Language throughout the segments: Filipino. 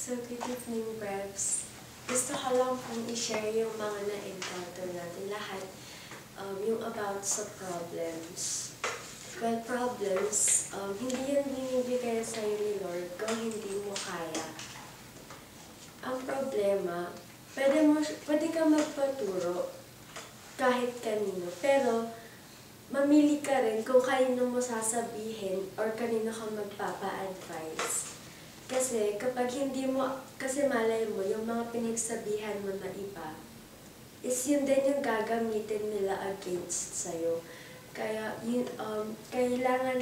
So, good evening, Brebs. Gusto ko lang pong i-share yung mga na-encounter natin lahat, yung about sa problems. Well, problems, hindi yan binibigay sa'yo ni Lord kung hindi mo kaya. Ang problema, pwede ka magpaturo kahit kanino, pero mamili ka rin kung kanino mo sasabihin or kanino ka magpapa-advise. Kasi kapag hindi mo, kasi malay mo, yung mga pinagsabihan mo na iba, is yun din yung gagamitin nila against sa'yo. Kaya yun, kailangan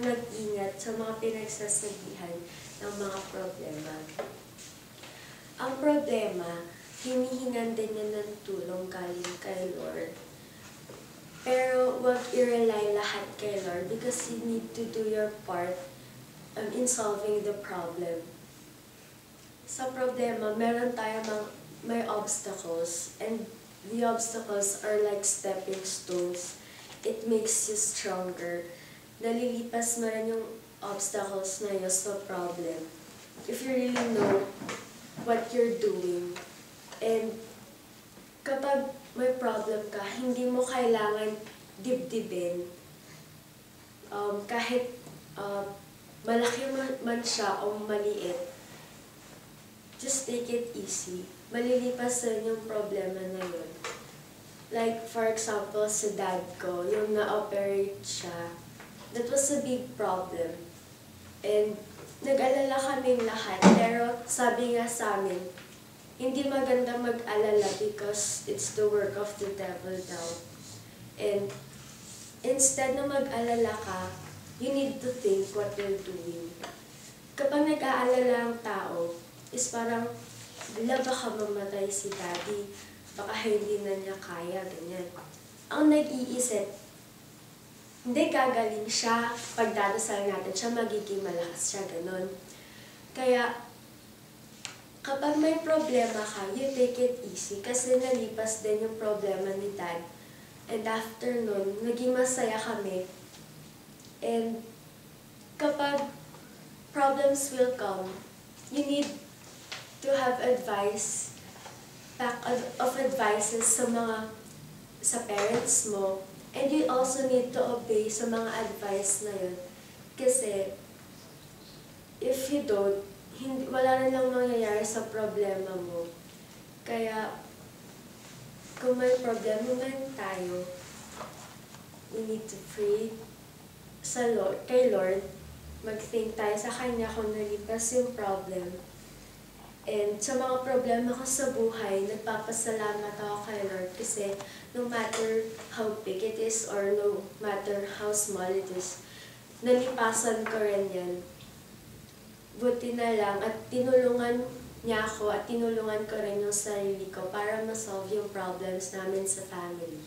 mag-ingat sa mga pinagsasabihan ng mga problema. Ang problema, hinihingan din niya ng tulong galing kay Lord. Pero huwag i-rely lahat kay Lord because you need to do your part in solving the problem. Sa problema, meron tayo may obstacles, and the obstacles are like stepping stones. It makes you stronger. Nalilipas mo rin yung obstacles na yun sa problem. If you really know what you're doing, and kapag may problem ka, hindi mo kailangan dibdibin. Kahit malaki man siya o maliit, just take it easy. Malilipas na yung problema na yun. Like, for example, sa dad ko, yung na-operate siya, that was a big problem. And nag-alala kaming lahat, pero sabi nga sa amin, hindi maganda mag-alala because it's the work of the devil daw. And instead na mag-alala ka, you need to think what you're doing. Kapag nag-aalala ang tao, is parang, baka mamatay si daddy, baka hindi na niya kaya, ganyan. Ang nag-iisip, hindi gagaling siya, pagdadasal natin siya, magiging malakas siya, ganon. Kaya, kapag may problema ka, you take it easy, kasi nalipas din yung problema ni dad. And after nun, naging masaya kami. And kapag problems will come, you need to have pack of advices sa parents mo, and you also need to obey sa mga advice na yun. Kasi if you don't, wala na lang mangyayari sa problema mo. Kaya kung may problema man tayo, we need to pray kay Lord, mag-think tayo sa Kanya kung nalipas yung problem. And sa mga problema ko sa buhay, nagpapasalamat ako kay Lord kasi no matter how big it is or no matter how small it is, nalipasan ko rin yan. Buti na lang at tinulungan niya ako at tinulungan ko rin yung sarili ko para ma-solve yung problems namin sa family.